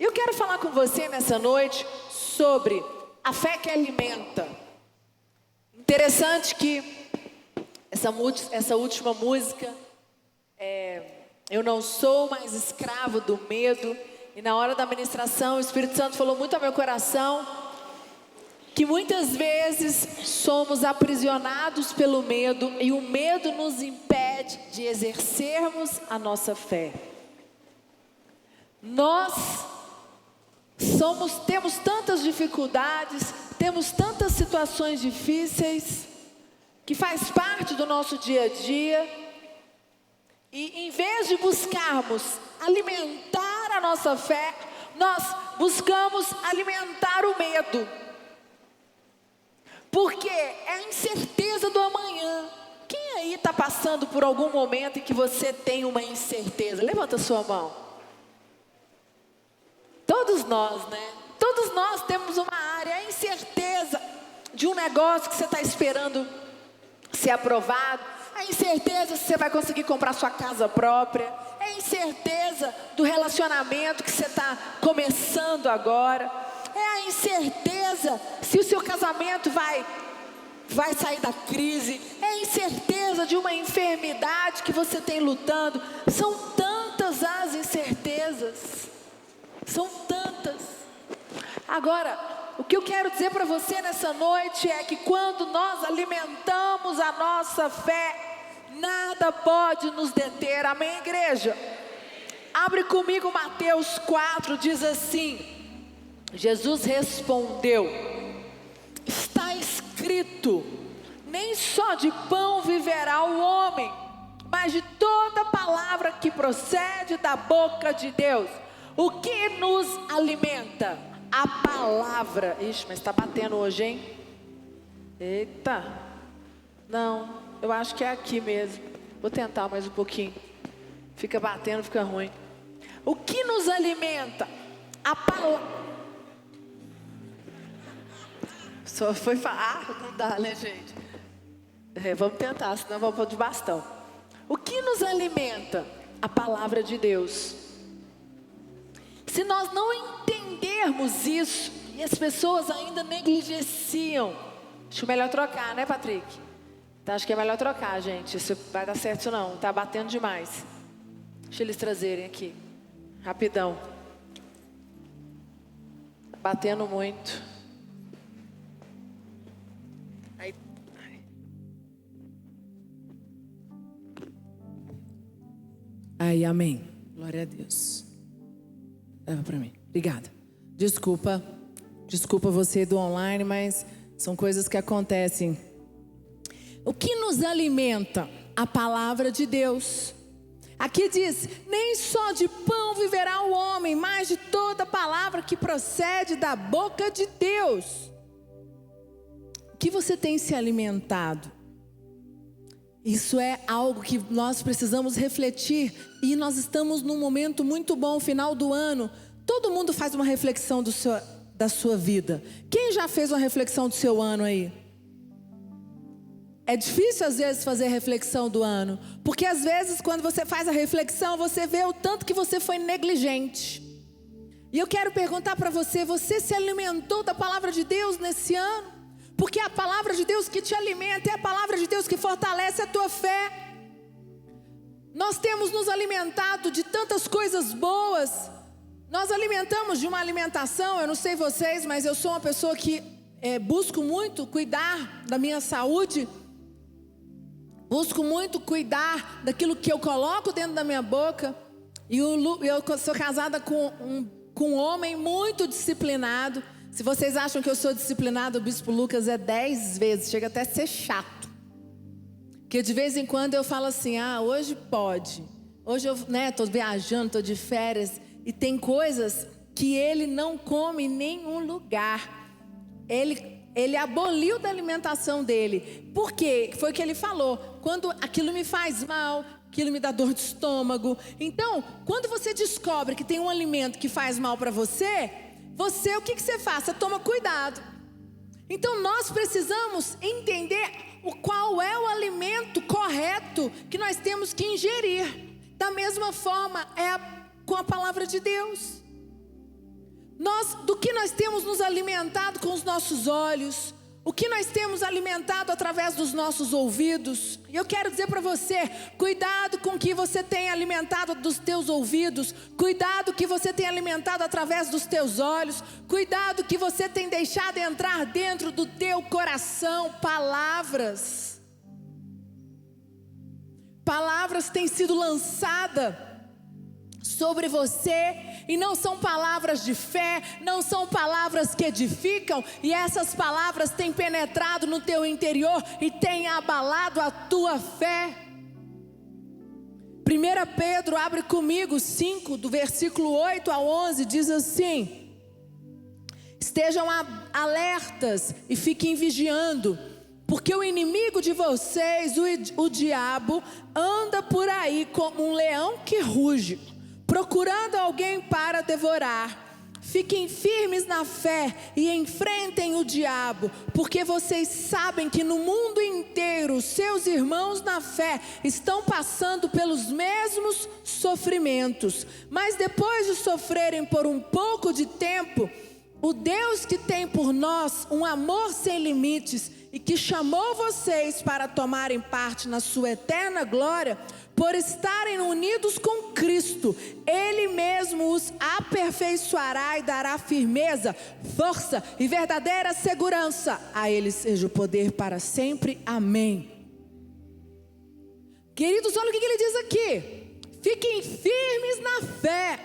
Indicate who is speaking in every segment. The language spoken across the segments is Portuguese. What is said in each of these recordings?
Speaker 1: Eu quero falar com você nessa noite sobre a fé que alimenta. Interessante que essa última música, eu não sou mais escravo do medo. E na hora da ministração, o Espírito Santo falou muito ao meu coração que muitas vezes somos aprisionados pelo medo e o medo nos impede de exercermos a nossa fé. Nós temos tantas dificuldades, temos tantas situações difíceis que faz parte do nosso dia a dia, e em vez de buscarmos alimentar a nossa fé, nós buscamos alimentar o medo, porque é a incerteza do amanhã. Quem aí está passando por algum momento em que você tem uma incerteza? Levanta a sua mão. Todos nós, né? Todos nós temos uma área, a incerteza de um negócio que você está esperando ser aprovado, a incerteza se você vai conseguir comprar sua casa própria, a incerteza do relacionamento que você está começando agora, é a incerteza se o seu casamento vai sair da crise, é a incerteza de uma enfermidade que você tem lutando. São tantas as incertezas, são tantas. Agora, o que eu quero dizer para você nessa noite é que quando nós alimentamos a nossa fé, nada pode nos deter. Amém, igreja? Abre comigo Mateus 4, diz assim: Jesus respondeu: está escrito, nem só de pão viverá o homem, mas de toda palavra que procede da boca de Deus. O que nos alimenta? A palavra. Ixi, mas está batendo hoje, hein? Eita. Não, eu acho que é aqui mesmo. Vou tentar mais um pouquinho. Fica batendo, fica ruim. O que nos alimenta? A palavra. Só foi falar. Não dá, né, gente? Vamos tentar, senão vamos pôr de bastão. O que nos alimenta? A palavra de Deus. Se nós não entendermos isso, e as pessoas ainda negligenciam, acho melhor trocar, né, Patrick? Então, acho que é melhor trocar, gente. Isso vai dar certo, isso não. Tá batendo demais. Deixa eles trazerem aqui, rapidão. Batendo muito. Aí, amém. Glória a Deus. Leva para mim. Obrigada. Desculpa você do online, mas são coisas que acontecem. O que nos alimenta? A palavra de Deus. Aqui diz: nem só de pão viverá o homem, mas de toda palavra que procede da boca de Deus. O que você tem se alimentado? Isso é algo que nós precisamos refletir. E nós estamos num momento muito bom, final do ano. Todo mundo faz uma reflexão da sua vida. Quem já fez uma reflexão do seu ano aí? É difícil às vezes fazer reflexão do ano, porque às vezes quando você faz a reflexão, você vê o tanto que você foi negligente. E eu quero perguntar para você: você se alimentou da palavra de Deus nesse ano? Porque é a palavra de Deus que te alimenta, é a palavra de Deus que fortalece a tua fé. Nós temos nos alimentado de tantas coisas boas. Nós alimentamos de uma alimentação, eu não sei vocês, mas eu sou uma pessoa que busco muito cuidar da minha saúde. Busco muito cuidar daquilo que eu coloco dentro da minha boca. E eu sou casada com um homem muito disciplinado. Se vocês acham que eu sou disciplinado, o Bispo Lucas é 10 vezes, chega até a ser chato. Porque de vez em quando eu falo assim: hoje pode. Hoje eu estou viajando, estou de férias. E tem coisas que ele não come em nenhum lugar. Ele aboliu da alimentação dele. Por quê? Foi o que ele falou: quando aquilo me faz mal, aquilo me dá dor de estômago. Então, quando você descobre que tem um alimento que faz mal para você, o que você faz? Você toma cuidado. Então nós precisamos entender qual é o alimento correto que nós temos que ingerir. Da mesma forma com a palavra de Deus. Do que nós temos nos alimentado com os nossos olhos, o que nós temos alimentado através dos nossos ouvidos. E eu quero dizer para você, cuidado com o que você tem alimentado dos teus ouvidos, cuidado que você tem alimentado através dos teus olhos, cuidado que você tem deixado entrar dentro do teu coração. Palavras têm sido lançadas sobre você, e não são palavras de fé, não são palavras que edificam, e essas palavras têm penetrado no teu interior e têm abalado a tua fé. 1 Pedro, abre comigo, 5, do versículo 8 ao 11, diz assim: estejam alertas e fiquem vigiando, porque o inimigo de vocês, o diabo, anda por aí como um leão que ruge, procurando alguém para devorar. Fiquem firmes na fé e enfrentem o diabo, porque vocês sabem que no mundo inteiro seus irmãos na fé estão passando pelos mesmos sofrimentos. Mas depois de sofrerem por um pouco de tempo, o Deus que tem por nós um amor sem limites e que chamou vocês para tomarem parte na sua eterna glória, por estarem unidos com Cristo, Ele mesmo os aperfeiçoará e dará firmeza, força e verdadeira segurança. A Ele seja o poder para sempre. Amém. Queridos, olha o que ele diz aqui: fiquem firmes na fé,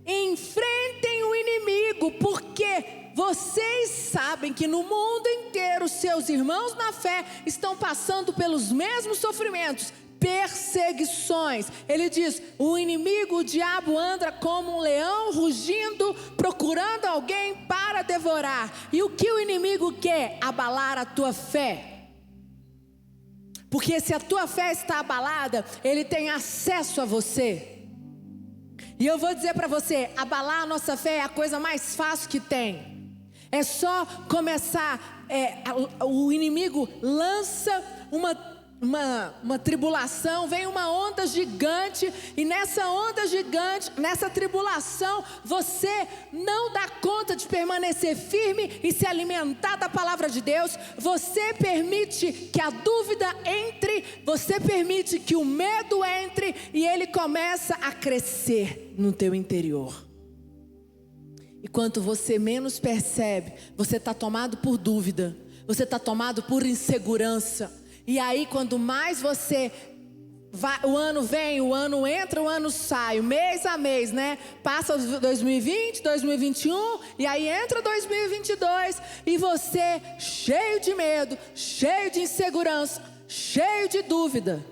Speaker 1: enfrentem o inimigo, porque vocês sabem que no mundo inteiro seus irmãos na fé estão passando pelos mesmos sofrimentos, perseguições. Ele diz: o inimigo, o diabo, anda como um leão rugindo, procurando alguém para devorar. E o que o inimigo quer? Abalar a tua fé. Porque se a tua fé está abalada, ele tem acesso a você. E eu vou dizer para você, abalar a nossa fé é a coisa mais fácil que tem. É só começar, o inimigo lança uma tribulação, vem uma onda gigante, e nessa onda gigante, nessa tribulação, você não dá conta de permanecer firme e se alimentar da palavra de Deus. Você permite que a dúvida entre, você permite que o medo entre, e ele começa a crescer no teu interior. E quanto você menos percebe, você está tomado por dúvida, você está tomado por insegurança. E aí, quando mais você vai, o ano vem, o ano entra, o ano sai, mês a mês, né? Passa 2020, 2021, e aí entra 2022, e você cheio de medo, cheio de insegurança, cheio de dúvida.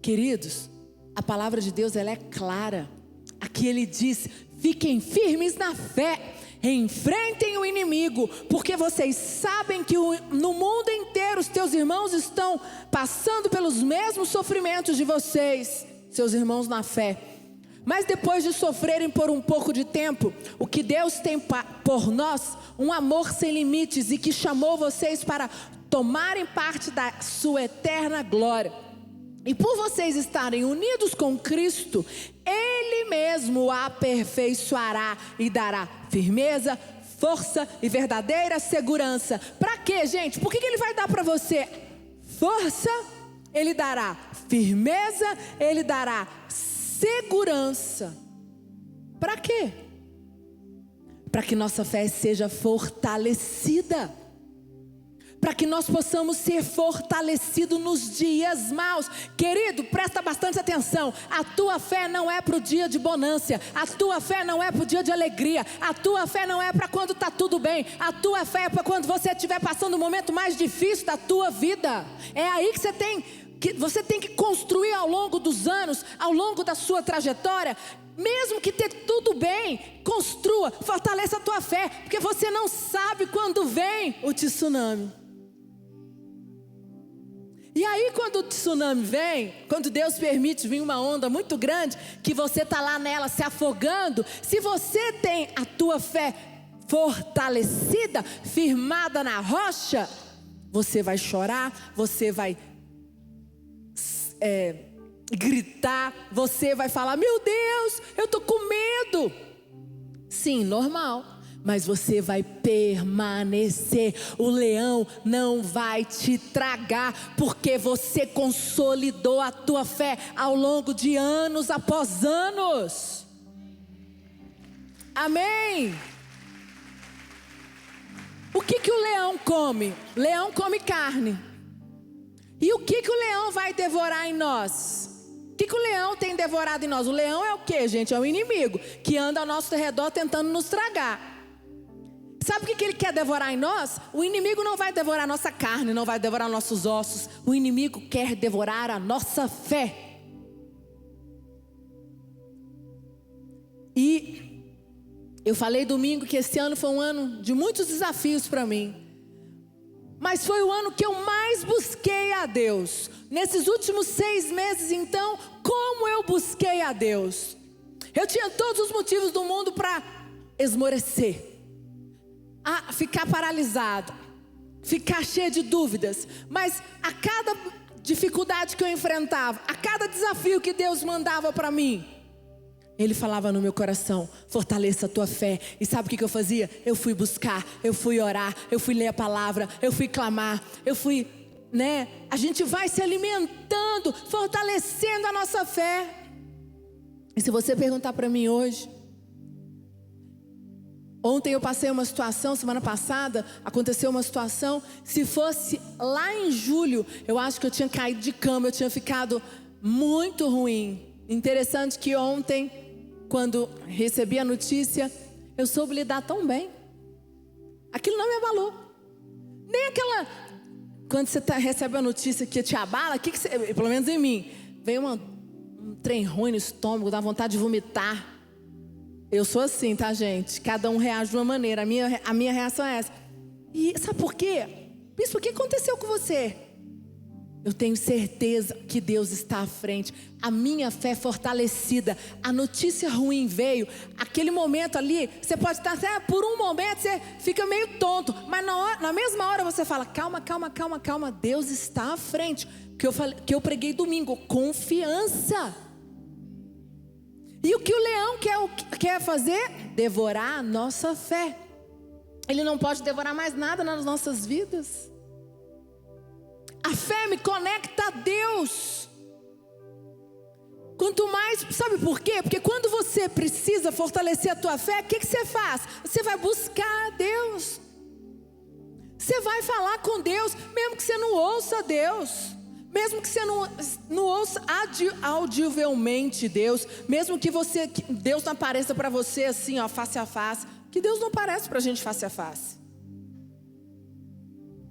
Speaker 1: Queridos, a palavra de Deus, ela é clara. Aqui ele diz: fiquem firmes na fé, enfrentem o inimigo, porque vocês sabem que no mundo inteiro os teus irmãos estão passando pelos mesmos sofrimentos de vocês, seus irmãos na fé. Mas depois de sofrerem por um pouco de tempo, o que Deus tem por nós, um amor sem limites, e que chamou vocês para tomarem parte da sua eterna glória. E por vocês estarem unidos com Cristo, Ele mesmo o aperfeiçoará e dará firmeza, força e verdadeira segurança. Para quê, gente? Por que Ele vai dar para você força? Ele dará firmeza, Ele dará segurança. Para quê? Para que nossa fé seja fortalecida, para que nós possamos ser fortalecidos nos dias maus. Querido, presta bastante atenção. A tua fé não é para o dia de bonância, a tua fé não é para o dia de alegria, a tua fé não é para quando está tudo bem, a tua fé é para quando você estiver passando o momento mais difícil da tua vida. É aí que você tem que construir ao longo dos anos, ao longo da sua trajetória. Mesmo que tenha tudo bem, construa, fortaleça a tua fé, porque você não sabe quando vem o tsunami. E aí, quando o tsunami vem, quando Deus permite vir uma onda muito grande, que você está lá nela se afogando, se você tem a tua fé fortalecida, firmada na rocha, você vai chorar, você vai gritar, você vai falar: meu Deus, eu estou com medo. Sim, normal. Mas você vai permanecer. O leão não vai te tragar, porque você consolidou a tua fé ao longo de anos após anos. Amém? O que o leão come? O leão come carne. E o que o leão vai devorar em nós? O que o leão tem devorado em nós? O leão é o que, gente? É o inimigo que anda ao nosso redor tentando nos tragar. Sabe o que ele quer devorar em nós? O inimigo não vai devorar a nossa carne, não vai devorar nossos ossos. O inimigo quer devorar a nossa fé. E eu falei domingo que esse ano foi um ano de muitos desafios para mim. Mas foi o ano que eu mais busquei a Deus. Nesses últimos 6 meses, então, como eu busquei a Deus? Eu tinha todos os motivos do mundo para esmorecer, a ficar paralisado, ficar cheio de dúvidas. Mas a cada dificuldade que eu enfrentava, a cada desafio que Deus mandava para mim, Ele falava no meu coração: fortaleça a tua fé. E sabe o que eu fazia? Eu fui buscar, eu fui orar, eu fui ler a palavra, eu fui clamar, eu fui, a gente vai se alimentando, fortalecendo a nossa fé. E se você perguntar para mim hoje, ontem eu passei uma situação, semana passada aconteceu uma situação. Se fosse lá em julho, eu acho que eu tinha caído de cama, eu tinha ficado muito ruim. Interessante que ontem, quando recebi a notícia, eu soube lidar tão bem. Aquilo não me abalou. Nem aquela, quando você recebe a notícia que te abala, pelo menos em mim, vem um trem ruim no estômago, dá vontade de vomitar. Eu sou assim, tá, gente? Cada um reage de uma maneira. A minha reação é essa. E sabe por quê? Bispo, o que aconteceu com você? Eu tenho certeza que Deus está à frente. A minha fé é fortalecida. A notícia ruim veio. Aquele momento ali, você pode estar até por um momento, você fica meio tonto. Mas na mesma hora você fala: calma, calma, calma, calma. Deus está à frente. Que eu preguei domingo: confiança. E o que o leão quer fazer? Devorar a nossa fé. Ele não pode devorar mais nada nas nossas vidas. A fé me conecta a Deus. Quanto mais, sabe por quê? Porque quando você precisa fortalecer a tua fé, o que você faz? Você vai buscar a Deus. Você vai falar com Deus, mesmo que você não ouça Deus. Mesmo que você não ouça audivelmente Deus. Mesmo que Deus não apareça para você assim, ó, face a face. Que Deus não aparece para a gente face a face.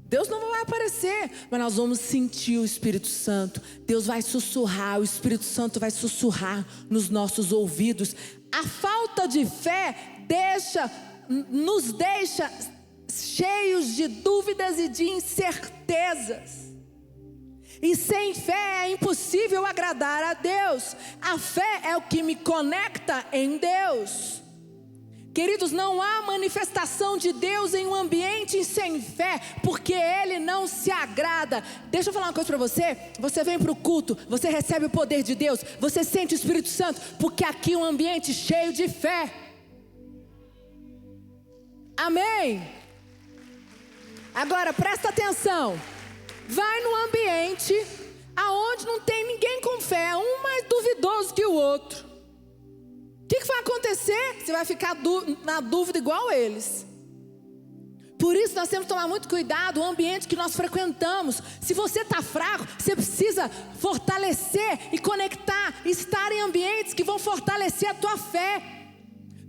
Speaker 1: Deus não vai aparecer, mas nós vamos sentir o Espírito Santo. Deus vai sussurrar, o Espírito Santo vai sussurrar nos nossos ouvidos. A falta de fé nos deixa cheios de dúvidas e de incertezas. E sem fé é impossível agradar a Deus. A fé é o que me conecta em Deus. Queridos, não há manifestação de Deus em um ambiente sem fé, porque Ele não se agrada. Deixa eu falar uma coisa para você. Você vem para o culto, você recebe o poder de Deus, você sente o Espírito Santo, porque aqui é um ambiente cheio de fé. Amém? Agora presta atenção. Vai num ambiente aonde não tem ninguém com fé, um mais duvidoso que o outro. O que vai acontecer? Você vai ficar na dúvida igual eles. Por isso nós temos que tomar muito cuidado o ambiente que nós frequentamos. Se você está fraco, você precisa fortalecer e conectar, estar em ambientes que vão fortalecer a tua fé.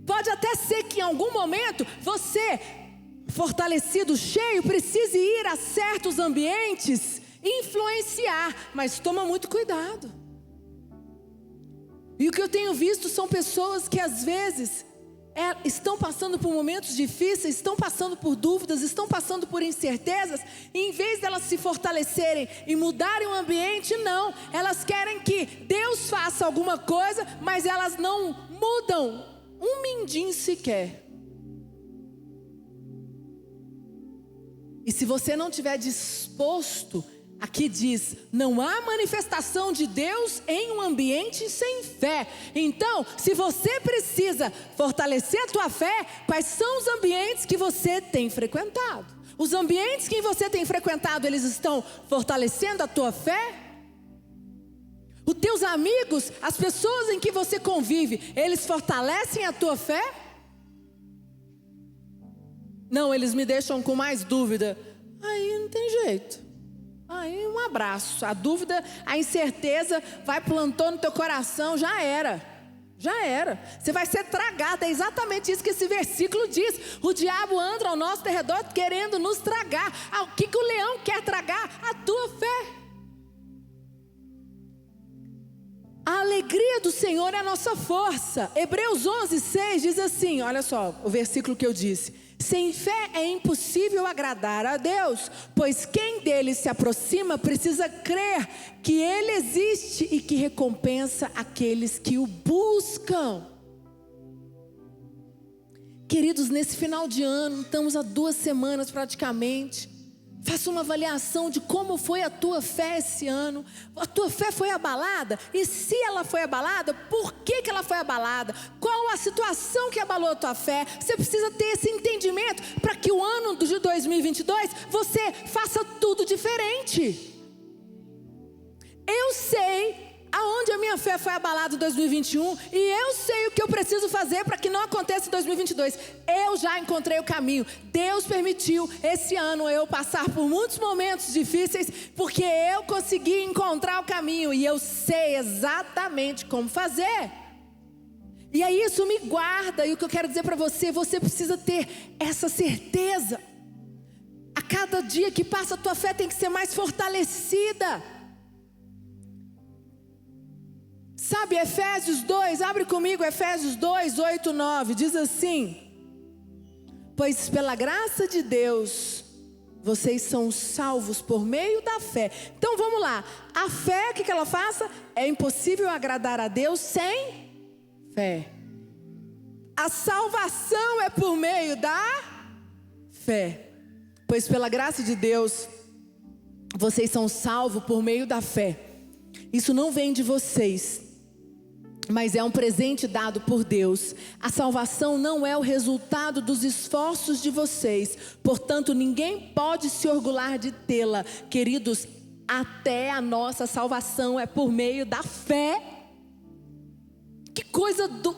Speaker 1: Pode até ser que em algum momento você, fortalecido, cheio, precise ir a certos ambientes, influenciar, mas toma muito cuidado. E o que eu tenho visto são pessoas que às vezes estão passando por momentos difíceis, estão passando por dúvidas, estão passando por incertezas, e em vez delas se fortalecerem e mudarem o ambiente, não, elas querem que Deus faça alguma coisa, mas elas não mudam um mindinho sequer. E se você não estiver disposto Aqui diz, não há manifestação de Deus em um ambiente sem fé. Então, se você precisa fortalecer a tua fé, quais são os ambientes que você tem frequentado? Os ambientes que você tem frequentado, eles estão fortalecendo a tua fé? Os teus amigos, as pessoas em que você convive, eles fortalecem a tua fé? Não, eles me deixam com mais dúvida. Aí não tem jeito. Aí um abraço. A dúvida, a incerteza plantou no teu coração, já era. Já era. Você vai ser tragado. É exatamente isso que esse versículo diz. O diabo anda ao nosso redor querendo nos tragar. O que o leão quer tragar? A tua fé. A alegria do Senhor é a nossa força. Hebreus 11:6 diz assim, olha só o versículo que eu disse. Sem fé é impossível agradar a Deus, pois quem dele se aproxima precisa crer que ele existe e que recompensa aqueles que o buscam. Queridos, nesse final de ano, estamos há 2 semanas praticamente. Faça uma avaliação de como foi a tua fé esse ano. A tua fé foi abalada? E se ela foi abalada, por que ela foi abalada? Qual a situação que abalou a tua fé? Você precisa ter esse entendimento para que o ano de 2022 você faça tudo diferente. Eu sei aonde a minha fé foi abalada em 2021 e eu sei o que eu preciso fazer para que não aconteça em 2022. Eu já encontrei o caminho. Deus permitiu esse ano eu passar por muitos momentos difíceis porque eu consegui encontrar o caminho e eu sei exatamente como fazer. E aí isso me guarda, e o que eu quero dizer para você, você precisa ter essa certeza. A cada dia que passa a tua fé tem que ser mais fortalecida. Sabe, Efésios 2, abre comigo Efésios 2, 8, 9, diz assim: pois pela graça de Deus, vocês são salvos por meio da fé. Então vamos lá, a fé, o que ela faça? É impossível agradar a Deus sem fé. A salvação é por meio da fé. Pois pela graça de Deus, vocês são salvos por meio da fé. Isso não vem de vocês, mas é um presente dado por Deus. A salvação não é o resultado dos esforços de vocês, portanto ninguém pode se orgulhar de tê-la. Queridos, até a nossa salvação é por meio da fé.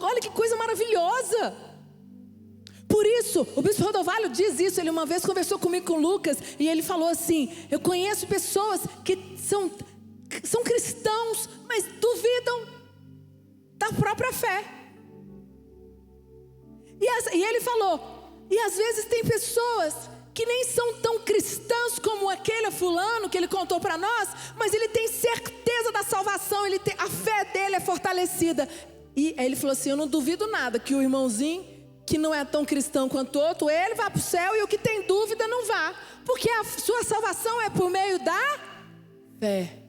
Speaker 1: Olha que coisa maravilhosa. Por isso, o bispo Rodovalho diz isso. Ele uma vez conversou comigo com o Lucas e ele falou assim: eu conheço pessoas que são cristãos, mas duvidam da própria fé. E ele falou, e às vezes tem pessoas que nem são tão cristãs como aquele fulano que ele contou para nós, mas ele tem certeza da salvação, a fé dele é fortalecida. E aí ele falou assim: eu não duvido nada que o irmãozinho que não é tão cristão quanto o outro, ele vá para o céu, e o que tem dúvida não vá, porque a sua salvação é por meio da fé.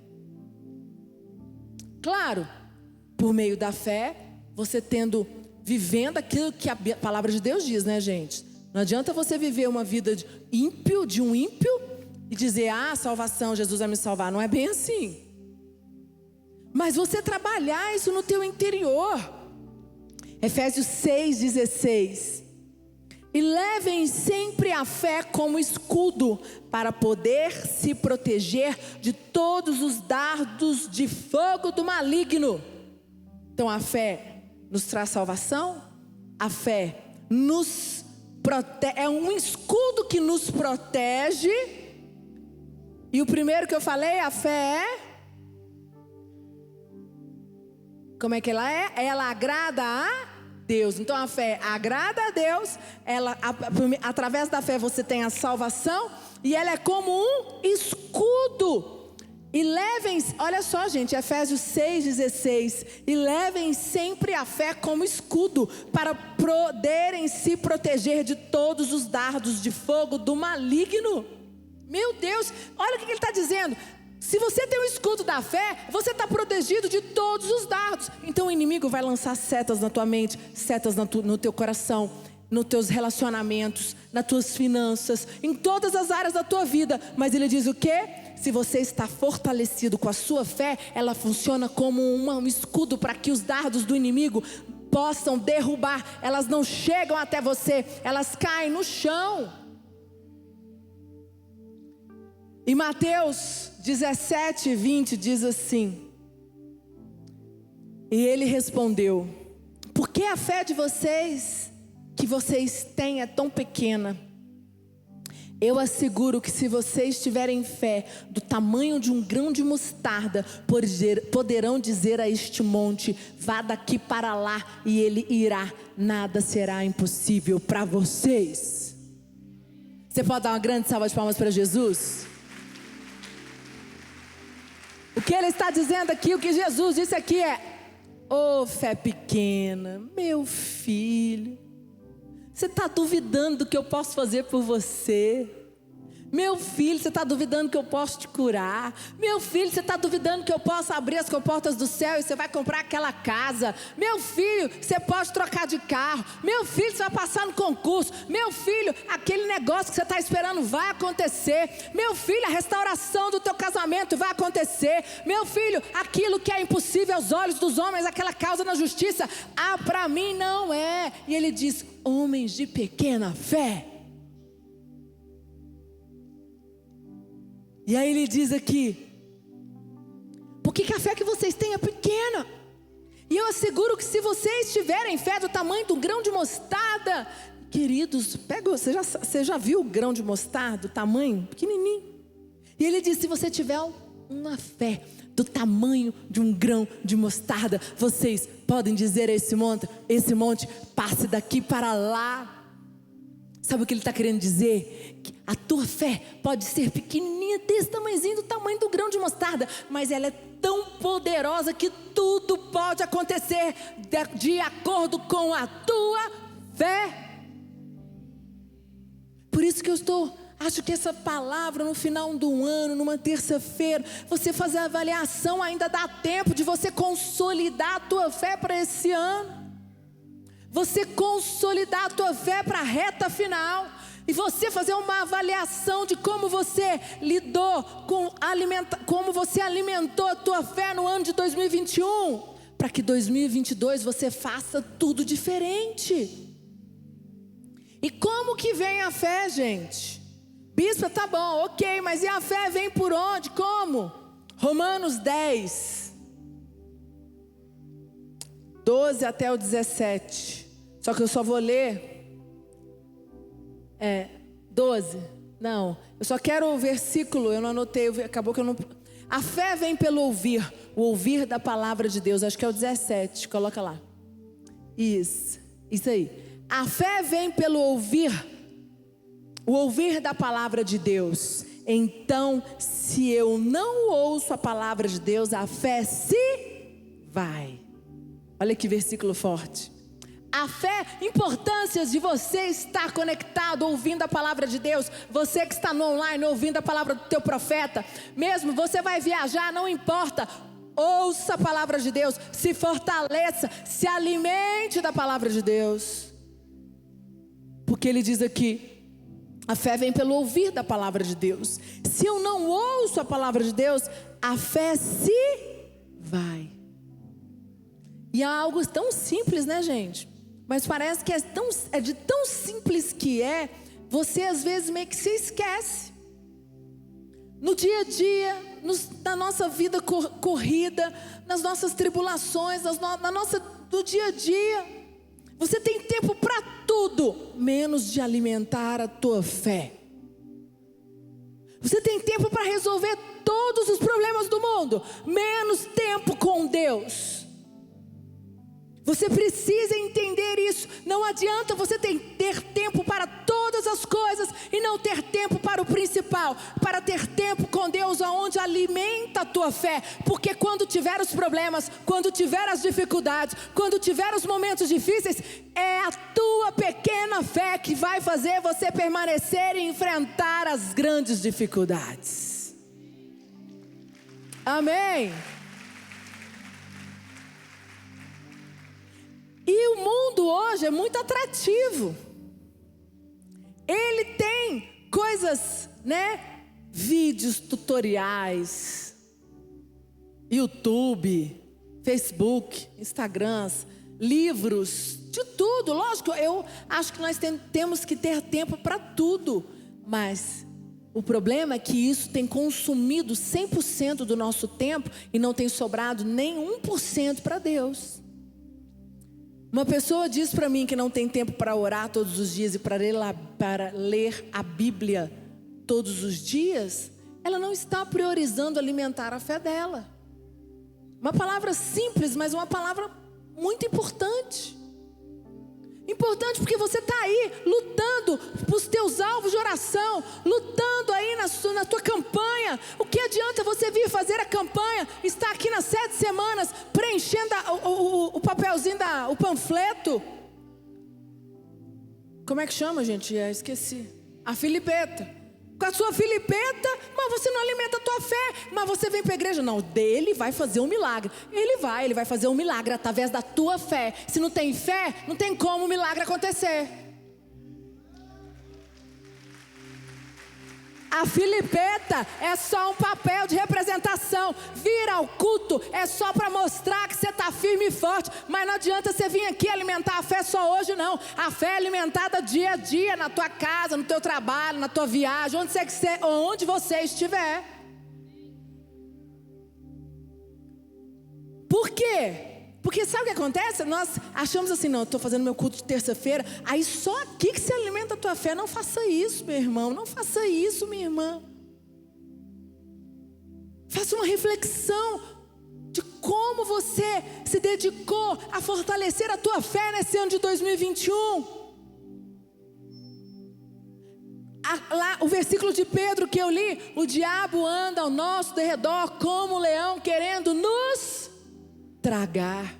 Speaker 1: Claro, por meio da fé, você vivendo aquilo que a palavra de Deus diz, né, gente? Não adianta você viver uma vida de um ímpio e dizer: ah, salvação, Jesus vai me salvar. Não é bem assim. Mas você trabalhar isso no teu interior. Efésios 6,16. E levem sempre a fé como escudo, para poder se proteger de todos os dardos de fogo do maligno. Então a fé nos traz salvação. A fé nos protege, é um escudo que nos protege. E o primeiro que eu falei, a fé é... Como é que ela é? Ela agrada a Deus. Então a fé agrada a Deus. Através da fé você tem a salvação. E ela é como um escudo. E levem, olha só, gente, Efésios 6,16. E levem sempre a fé como escudo, para poderem se proteger de todos os dardos de fogo do maligno. Meu Deus, olha o que ele está dizendo. Se você tem o escudo da fé, você está protegido de todos os dardos. Então o inimigo vai lançar setas na tua mente, setas no teu coração, nos teus relacionamentos, nas tuas finanças, em todas as áreas da tua vida. Mas ele diz o quê? se você está fortalecido com a sua fé, ela funciona como um escudo para que os dardos do inimigo possam derrubar. Elas não chegam até você, elas caem no chão. Em Mateus 17:20 diz assim: e ele respondeu: por que a fé de vocês, que vocês têm, é tão pequena? Eu asseguro que se vocês tiverem fé do tamanho de um grão de mostarda, poderão dizer a este monte: vá daqui para lá, e ele irá. Nada será impossível para vocês. Você pode dar uma grande salva de palmas para Jesus? O que ele está dizendo aqui, o que Jesus disse aqui é: ô fé pequena, meu filho, você está duvidando do que eu posso fazer por você? Meu filho, você está duvidando que eu posso te curar? Meu filho, você está duvidando que eu posso abrir as comportas do céu e você vai comprar aquela casa? Meu filho, você pode trocar de carro? Meu filho, você vai passar no concurso? Meu filho, aquele negócio que você está esperando vai acontecer? Meu filho, a restauração do teu casamento vai acontecer? Meu filho, aquilo que é impossível aos olhos dos homens, aquela causa na justiça, para mim não é. E ele diz: homens de pequena fé. E aí ele diz aqui: por que a fé que vocês têm é pequena? E eu asseguro que se vocês tiverem fé do tamanho do grão de mostarda, queridos, você já viu o grão de mostarda, o tamanho? Pequenininho. E ele diz: se você tiver uma fé do tamanho de um grão de mostarda, vocês podem dizer a esse monte, passe daqui para lá. Sabe o que ele está querendo dizer? Que a tua fé pode ser pequenininha, desse tamanhozinho, do tamanho do grão de mostarda, mas ela é tão poderosa que tudo pode acontecer de acordo com a tua fé. Por isso que acho que essa palavra no final do ano, numa terça-feira, você fazer a avaliação, ainda dá tempo de você consolidar a tua fé para esse ano. Você consolidar a tua fé para a reta final. E você fazer uma avaliação de como você lidou como você alimentou a tua fé no ano de 2021. Para que 2022 você faça tudo diferente. E como que vem a fé, gente? Bispa, tá bom, ok, mas e a fé vem por onde? Como? Romanos 10, 12 até o 17. Só que eu só vou ler 12. Não, eu só quero o versículo, eu não anotei, acabou que eu não... A fé vem pelo ouvir, o ouvir da palavra de Deus. Acho que é o 17, coloca lá. Isso aí. A fé vem pelo ouvir, o ouvir da palavra de Deus. Então, se eu não ouço a palavra de Deus, a fé se vai. Olha que versículo forte. A fé, importâncias de você estar conectado, ouvindo a palavra de Deus. Você que está no online, ouvindo a palavra do teu profeta. Mesmo você vai viajar, não importa. Ouça a palavra de Deus, se fortaleça, se alimente da palavra de Deus. Porque ele diz aqui: a fé vem pelo ouvir da palavra de Deus. Se eu não ouço a palavra de Deus, a fé se vai. E é algo tão simples, né, gente? Mas parece que é de tão simples que você às vezes meio que se esquece. No dia a dia, na nossa vida corrida, nas nossas tribulações, no dia a dia, você tem tempo para tudo, menos de alimentar a tua fé. Você tem tempo para resolver todos os problemas do mundo, menos tempo com Deus. Você precisa entender isso. Não adianta você ter tempo para todas as coisas e não ter tempo para o principal, para ter tempo com Deus, aonde alimenta a tua fé. Porque quando tiver os problemas, quando tiver as dificuldades, quando tiver os momentos difíceis, é a tua pequena fé que vai fazer você permanecer e enfrentar as grandes dificuldades. Amém. E o mundo hoje é muito atrativo. Ele tem coisas, vídeos tutoriais, YouTube, Facebook, Instagrams, livros, de tudo. Lógico, eu acho que nós temos que ter tempo para tudo, mas o problema é que isso tem consumido 100% do nosso tempo e não tem sobrado nem 1% para Deus. Uma pessoa diz para mim que não tem tempo para orar todos os dias e para ler a Bíblia todos os dias, ela não está priorizando alimentar a fé dela. Uma palavra simples, mas uma palavra muito importante. Importante porque você está aí lutando para os teus alvos de oração, lutando aí na tua campanha. O que adianta você vir fazer a campanha, estar aqui nas 7 semanas, preenchendo o papelzinho, o panfleto? Como é que chama, gente? Esqueci. A filipeta. Com a sua filipeta, mas você não alimenta a tua fé. Mas você vem para a igreja, não, dele vai fazer um milagre. Ele vai fazer um milagre através da tua fé. Se não tem fé, não tem como o milagre acontecer. A filipeta é só um papel de representação. Vir ao culto é só para mostrar que você está firme e forte. Mas não adianta você vir aqui alimentar a fé só hoje, não. A fé é alimentada dia a dia, na tua casa, no teu trabalho, na tua viagem, onde você estiver. Por quê? Porque sabe o que acontece? Nós achamos assim, não, eu estou fazendo meu culto de terça-feira, aí só aqui que você alimenta a tua fé. Não faça isso, meu irmão, não faça isso, minha irmã. Faça uma reflexão de como você se dedicou a fortalecer a tua fé nesse ano de 2021. Lá, o versículo de Pedro que eu li, o diabo anda ao nosso derredor como um leão querendo nos tragar.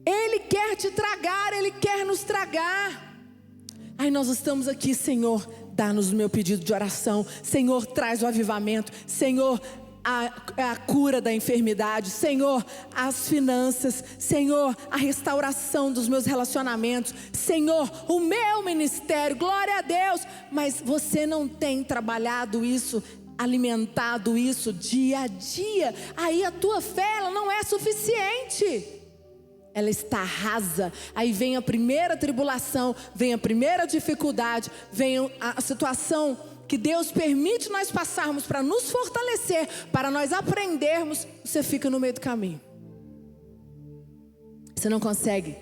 Speaker 1: Ele quer te tragar, Ele quer nos tragar. Aí nós estamos aqui, Senhor, dá-nos o meu pedido de oração. Senhor, traz o avivamento. Senhor, a cura da enfermidade. Senhor, as finanças. Senhor, a restauração dos meus relacionamentos. Senhor, o meu ministério, glória a Deus. Mas você não tem trabalhado isso, alimentado isso dia a dia. Aí a tua fé, ela não é suficiente. Ela está rasa. Aí vem a primeira tribulação, vem a primeira dificuldade, vem a situação que Deus permite nós passarmos para nos fortalecer, para nós aprendermos. Você fica no meio do caminho. Você não consegue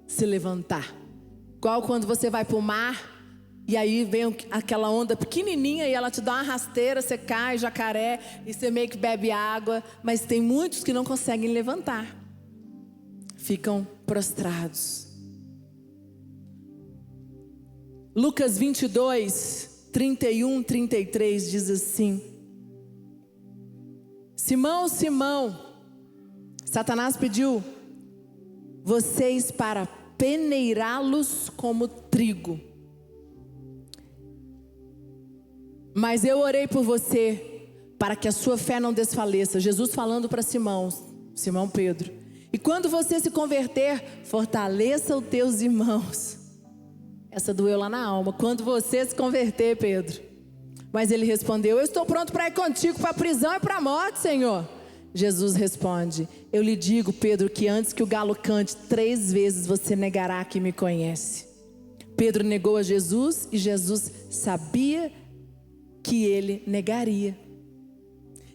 Speaker 1: se levantar. Igual quando você vai para o mar e aí vem aquela onda pequenininha e ela te dá uma rasteira, você cai, jacaré, e você meio que bebe água. Mas tem muitos que não conseguem levantar, ficam prostrados. Lucas 22, 31, 33 diz assim: Simão, Simão, Satanás pediu vocês para peneirá-los como trigo. Mas eu orei por você, para que a sua fé não desfaleça. Jesus falando para Simão Pedro. E quando você se converter, fortaleça os teus irmãos. Essa doeu lá na alma. Quando você se converter, Pedro. Mas ele respondeu: eu estou pronto para ir contigo para a prisão e para a morte, Senhor. Jesus responde: eu lhe digo, Pedro, que antes que o galo cante 3 vezes você negará que me conhece. Pedro negou a Jesus e Jesus sabia que ele negaria.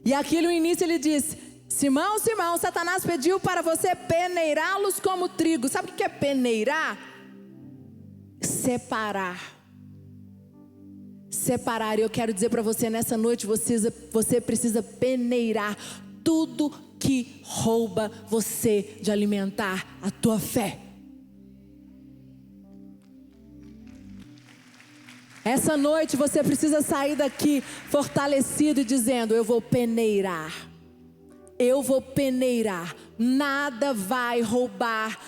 Speaker 1: E aqui no início ele disse: Simão, Simão, Satanás pediu para você peneirá-los como trigo. Sabe o que é peneirar? Separar. Separar. E eu quero dizer para você nessa noite, você precisa peneirar tudo que rouba você de alimentar a tua fé. Essa noite você precisa sair daqui fortalecido e dizendo: eu vou peneirar. Eu vou peneirar. Nada vai roubar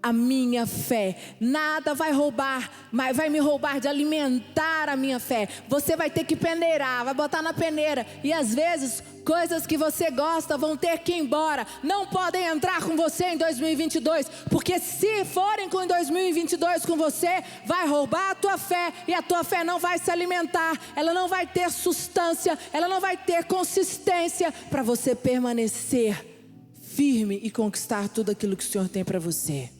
Speaker 1: a minha fé. Nada vai roubar, mas vai me roubar de alimentar a minha fé. Você vai ter que peneirar, vai botar na peneira. E às vezes, coisas que você gosta vão ter que ir embora. Não podem entrar com você em 2022. Porque se forem com 2022 com você, vai roubar a tua fé. E a tua fé não vai se alimentar. Ela não vai ter substância. Ela não vai ter consistência para você permanecer firme e conquistar tudo aquilo que o Senhor tem para você.